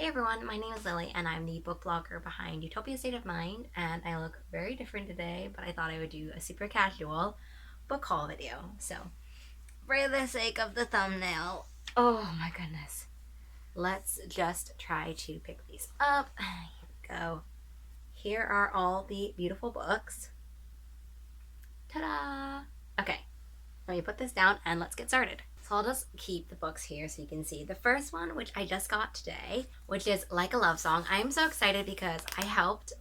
everyone, my name is Lily and I'm the book blogger behind Utopia State of Mind, and I look very different today, but I thought I would do a super casual book haul video. So, for the sake of the thumbnail, oh my goodness, let's just try to pick these up. Here we go. Here are all the beautiful books. Ta-da! Okay, let me put this down and let's get started. So I'll just keep the books here so you can see. The first one, which I just got today, which is Like a Love Song. I'm so excited because I helped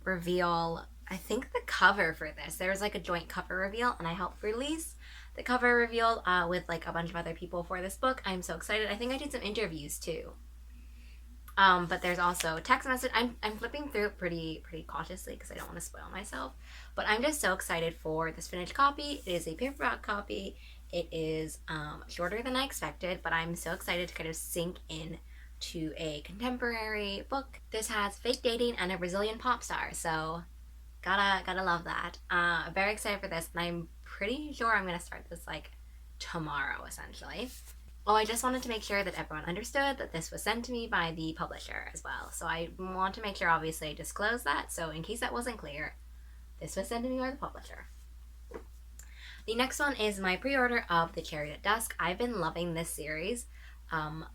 reveal, I think, the cover for this. There was like a joint cover reveal and I helped release the cover reveal with like a bunch of other people for this book. I'm so excited. I think I did some interviews too. But there's also a text message. I'm flipping through it pretty cautiously because I don't want to spoil myself. But I'm just so excited for this finished copy. It is a paperback copy. It is shorter than I expected, but I'm so excited to kind of sink in to a contemporary book. This has fake dating and a Brazilian pop star, so gotta love that. Very excited for this, and I'm pretty sure I'm gonna start this like tomorrow, essentially. Oh, I just wanted to make sure that everyone understood that this was sent to me by the publisher as well. So I want to make sure, obviously, I disclose that. So in case that wasn't clear, this was sent to me by the publisher. The next one is my pre-order of the Chariot Dusk. I've been loving this series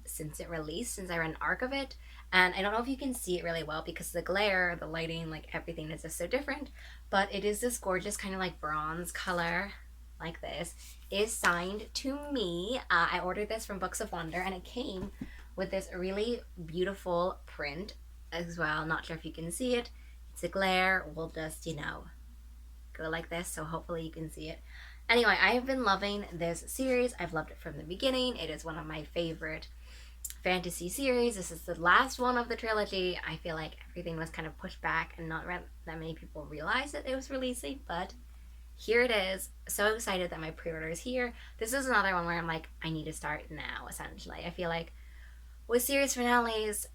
since it released, since I read an arc of it. And I don't know if you can see it really well because the glare, the lighting, like everything is just so different. But it is this gorgeous kind of like bronze color, like this. It is signed to me. I ordered this from Books of Wonder and it came with this really beautiful print as well. Not sure if you can see it. It's a glare. We'll just, go like this, so hopefully you can see it. Anyway, I have been loving this series. I've loved it from the beginning. It is one of my favorite fantasy series. This is the last one of the trilogy. I feel like everything was kind of pushed back and not that many people realized that it was releasing, but here it is. So excited that my pre-order is here. This is another one where I'm like, I need to start now, essentially. I feel like with series finales,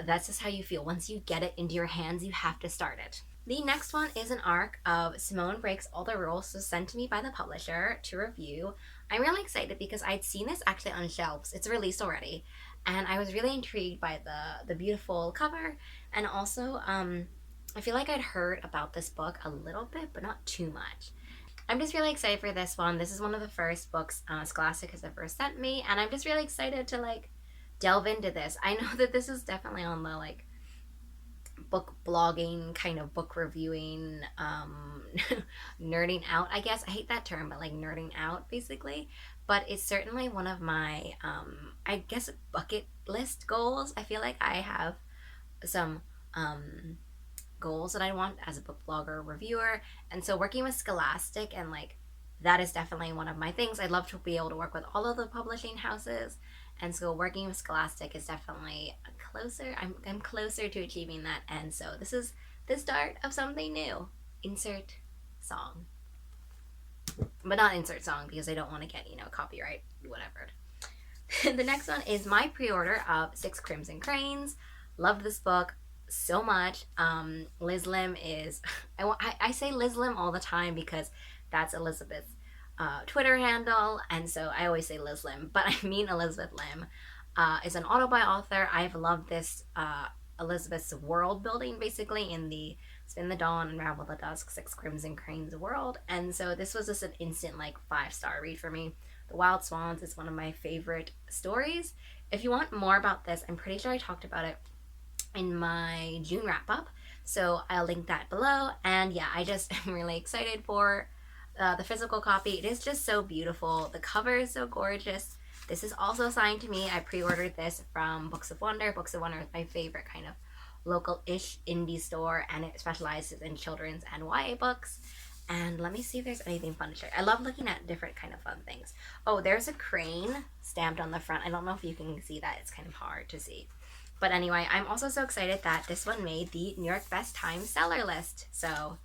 that's just how you feel. Once you get it into your hands, you have to start it. The next one is an arc of Simone Breaks All the Rules, so sent to me by the publisher to review. I'm really excited because I'd seen this actually on shelves. It's released already. And I was really intrigued by the beautiful cover. And also, I feel like I'd heard about this book a little bit, but not too much. I'm just really excited for this one. This is one of the first books Scholastic has ever sent me. And I'm just really excited to delve into this. I know that this is definitely on the book blogging, kind of book reviewing, nerding out, I guess. I hate that term, but nerding out basically. But it's certainly one of my, I guess, bucket list goals. I feel like I have some goals that I want as a book blogger reviewer. And so working with Scholastic and that is definitely one of my things. I'd love to be able to work with all of the publishing houses. And so working with Scholastic is definitely closer. I'm closer to achieving that. And so this is the start of something new. Insert song. But not insert song because I don't want to get, copyright, whatever. The next one is my pre-order of Six Crimson Cranes. Loved this book so much. Liz Lim is... I say Liz Lim all the time because that's Elizabeth's Twitter handle, and so I always say Liz Lim, but I mean Elizabeth Lim is an auto-buy author. I've loved this Elizabeth's world building basically in the Spin the Dawn, Unravel the Dusk, Six Crimson Cranes world, and so this was just an instant 5-star read for me. The Wild Swans is one of my favorite stories. If you want more about this, I'm pretty sure I talked about it in my June wrap-up, so I'll link that below. And yeah, I just am really excited for the physical copy. It is just so beautiful. The cover is so gorgeous. This is also signed to me. I pre-ordered this from Books of Wonder. Books of Wonder is my favorite kind of local-ish indie store, and it specializes in children's and YA books. And let me see if there's anything fun to share. I love looking at different kind of fun things. Oh, there's a crane stamped on the front. I don't know if you can see that. It's kind of hard to see. But anyway, I'm also so excited that this one made the New York Best Times seller list. So,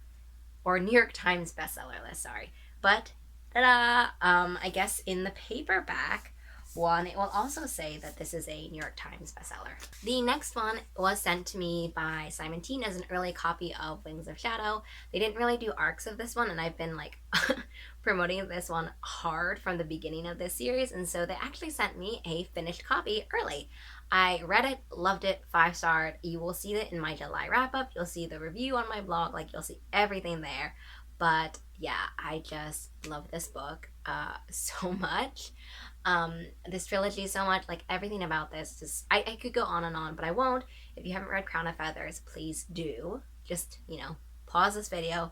or New York Times bestseller list, sorry. But, ta-da! I guess in the paperback one, it will also say that this is a New York Times bestseller. The next one was sent to me by Simon Teen as an early copy of Wings of Shadow. They didn't really do arcs of this one, and I've been promoting this one hard from the beginning of this series, and so they actually sent me a finished copy early. I read it, loved it, 5-star. You will see it in my July wrap up. You'll see the review on my blog. Like, you'll see everything there. But yeah, I just love this book so much. This trilogy so much. Like, everything about this. Just I could go on and on, but I won't. If you haven't read Crown of Feathers, please do. Just, pause this video,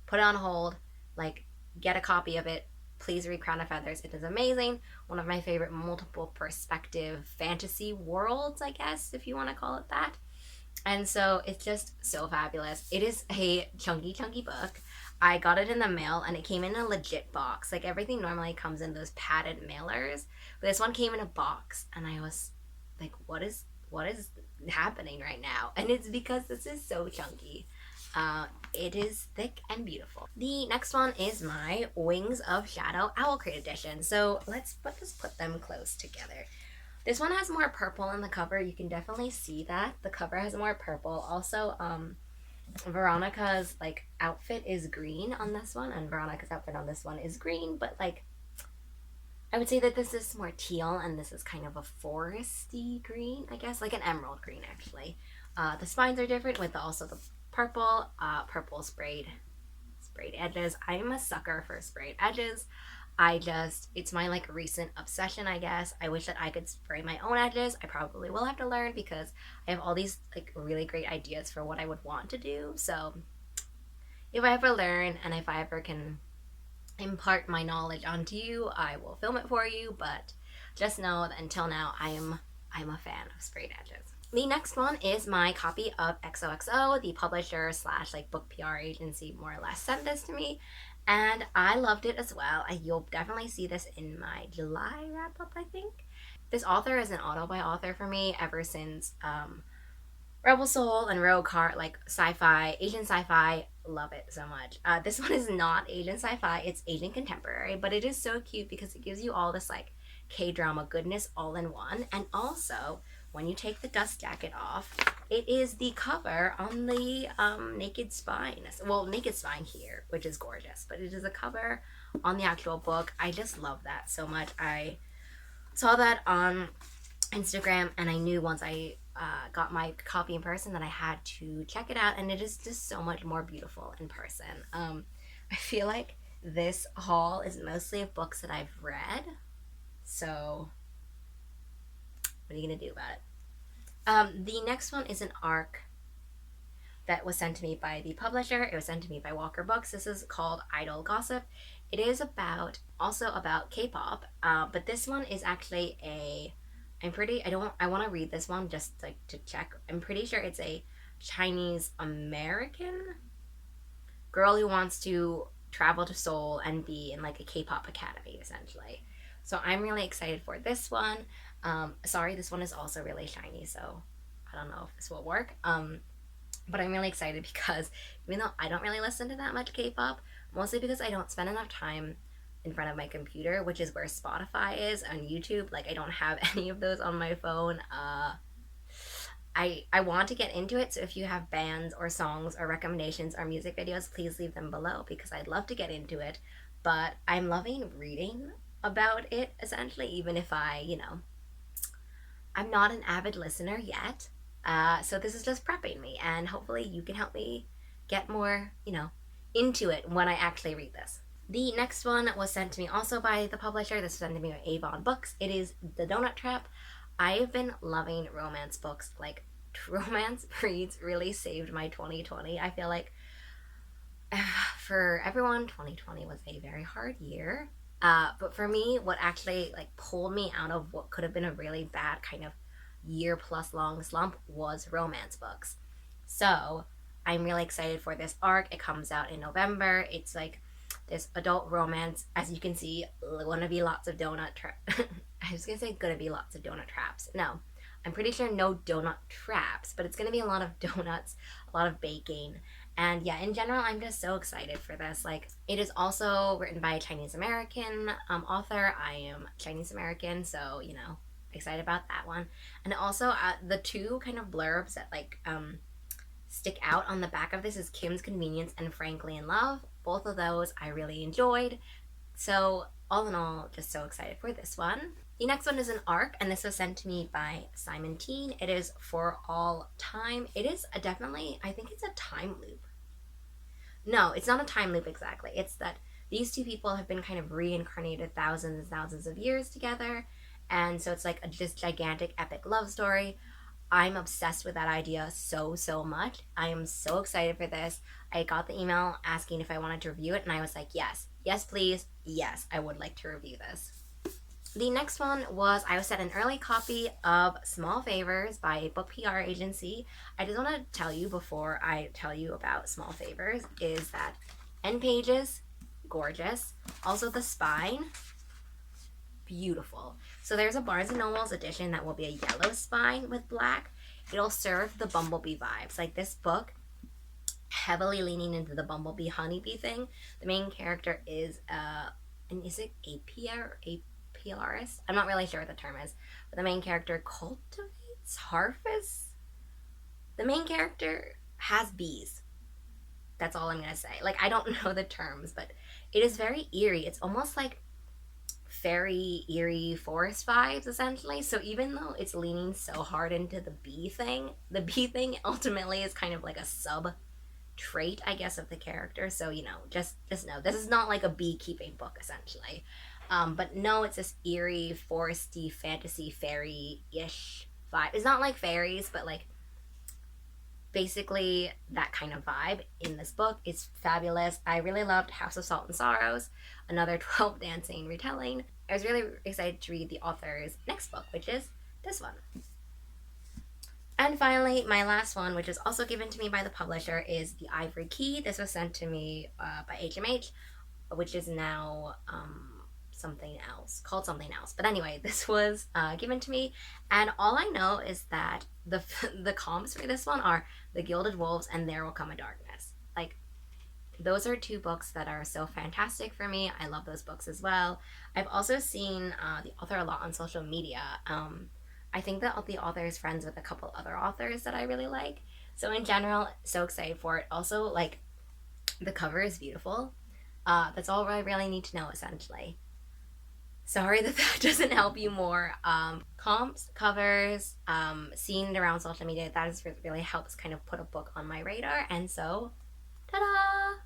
put it on hold, like, get a copy of it. Please read Crown of Feathers. It is amazing. One of my favorite multiple perspective fantasy worlds, I guess, if you want to call it that. And so it's just so fabulous. It is a chunky, chunky book. I got it in the mail and it came in a legit box. Like, everything normally comes in those padded mailers, but this one came in a box, and I was like, what is happening right now? And it's because this is so chunky. It is thick and beautiful. The next one is my Wings of Shadow Owlcrate Edition. So let's just put them close together. This one has more purple in the cover. You can definitely see that. The cover has more purple. Also, Veronica's like outfit is green on this one, and Veronica's outfit on this one is green, but like, I would say that this is more teal and this is kind of a foresty green, I guess, like an emerald green actually. The spines are different with also the purple sprayed edges. I'm a sucker for sprayed edges. It's my like recent obsession, I guess. I wish that I could spray my own edges. I probably will have to learn because I have all these like really great ideas for what I would want to do. So if I ever learn and if I ever can impart my knowledge onto you, I will film it for you. But just know that until now, I'm a fan of sprayed edges. The next one is my copy of Xoxo. The publisher / like book PR agency more or less sent this to me, and I loved it as well. You'll definitely see this in my July wrap up, I think. This author is an auto by author for me ever since Rebel Soul and Rogue Heart, like sci-fi, Asian sci-fi. Love it so much. This one is not Asian sci-fi, it's Asian contemporary, but it is so cute because it gives you all this like K-drama goodness all in one. And also, when you take the dust jacket off, it is the cover on the naked spine. Well, naked spine here, which is gorgeous, but it is a cover on the actual book. I just love that so much. I saw that on Instagram, and I knew once I got my copy in person that I had to check it out, and it is just so much more beautiful in person. I feel like this haul is mostly of books that I've read, so what are you gonna do about it? The next one is an arc that was sent to me by the publisher. It was sent to me by Walker Books. This is called Idol Gossip. It is also about K-pop, but this one is actually I want to read this one just like to check. I'm pretty sure it's a Chinese American girl who wants to travel to Seoul and be in like a K-pop academy essentially. So I'm really excited for this one. Sorry, this one is also really shiny, so I don't know if this will work. But I'm really excited because even though I don't really listen to that much K-pop, mostly because I don't spend enough time in front of my computer, which is where Spotify is, on YouTube. Like, I don't have any of those on my phone. I want to get into it, so if you have bands or songs or recommendations or music videos, please leave them below because I'd love to get into it. But I'm loving reading about it, essentially, even if I'm not an avid listener yet. So this is just prepping me, and hopefully you can help me get more, into it when I actually read this. The next one was sent to me also by the publisher. This was sent to me by Avon Books. It is The Donut Trap. I've been loving romance books. Like, romance reads really saved my 2020. I feel like for everyone, 2020 was a very hard year. But for me, what actually like pulled me out of what could have been a really bad kind of year-plus long slump was romance books. So I'm really excited for this arc. It comes out in November. It's like this adult romance. As you can see, gonna be lots of donut I was gonna say gonna be lots of donut traps. No, I'm pretty sure no donut traps, but it's gonna be a lot of donuts, a lot of baking. And yeah, in general, I'm just so excited for this. Like, it is also written by a Chinese American author. I am Chinese American, so, excited about that one. And also, the two kind of blurbs that, like, stick out on the back of this is Kim's Convenience and Frankly in Love. Both of those I really enjoyed. So, all in all, just so excited for this one. The next one is an ARC, and this was sent to me by Simon Teen. It is For All Time. It is definitely, I think it's a time loop. No, it's not a time loop exactly. It's that these two people have been kind of reincarnated thousands and thousands of years together. And so it's like this gigantic epic love story. I'm obsessed with that idea so, so much. I am so excited for this. I got the email asking if I wanted to review it, and I was like, yes, yes, please, yes, I would like to review this. The next one was I was sent an early copy of Small Favors by a book PR agency. I just want to tell you before I tell you about Small Favors is that end pages, gorgeous. Also the spine, beautiful. So there's a Barnes & Noble's edition that will be a yellow spine with black. It'll serve the bumblebee vibes. Like this book, heavily leaning into the bumblebee honeybee thing. The main character is and is it apiarist? I'm not really sure what the term is, but the main character cultivates, harvests. The main character has bees. That's all I'm gonna say. Like, I don't know the terms, but it is very eerie. It's almost like fairy, eerie forest vibes, essentially. So even though it's leaning so hard into the bee thing ultimately is kind of like a sub trait, I guess, of the character. So, you know, just know this is not like a beekeeping book, essentially. But no, it's this eerie, foresty, fantasy, fairy-ish vibe. It's not like fairies, but like basically that kind of vibe in this book. It's fabulous. I really loved House of Salt and Sorrows, another 12 Dancing retelling. I was really excited to read the author's next book, which is this one. And finally, my last one, which is also given to me by the publisher, is The Ivory Key. This was sent to me by HMH, which is now something else, called something else. But anyway, this was given to me, and all I know is that the comps for this one are The Gilded Wolves and There Will Come a Darkness. Like, those are two books that are so fantastic for me. I love those books as well. I've also seen the author a lot on social media. I think that the author is friends with a couple other authors that I really like. So in general, so excited for it. Also, like, the cover is beautiful. That's all I really need to know, essentially. Sorry that doesn't help you more. Comps, covers, seeing it around social media, that is really helps kind of put a book on my radar. And so, ta-da!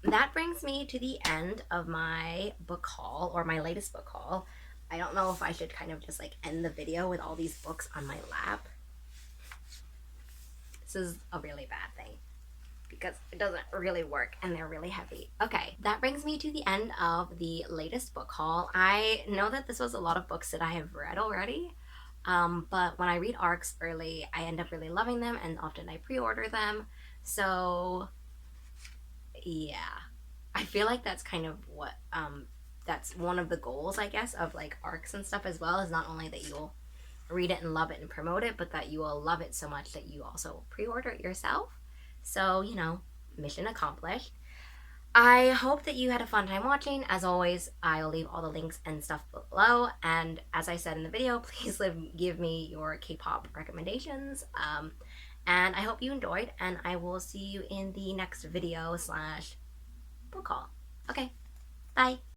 That brings me to the end of my book haul, or my latest book haul. I don't know if I should kind of just like end the video with all these books on my lap. This is a really bad thing because it doesn't really work and they're really heavy. Okay, that brings me to the end of the latest book haul. I know that this was a lot of books that I have read already, but when I read ARCs early, I end up really loving them, and often I pre-order them. So yeah, I feel like that's kind of what that's one of the goals, I guess, of like ARCs and stuff as well, is not only that you'll read it and love it and promote it, but that you will love it so much that you also pre-order it yourself. So, you know, mission accomplished. I hope that you had a fun time watching. As always, I'll leave all the links and stuff below. And as I said in the video, please give me your K-pop recommendations. And I hope you enjoyed, and I will see you in the next video / book haul. Okay, bye.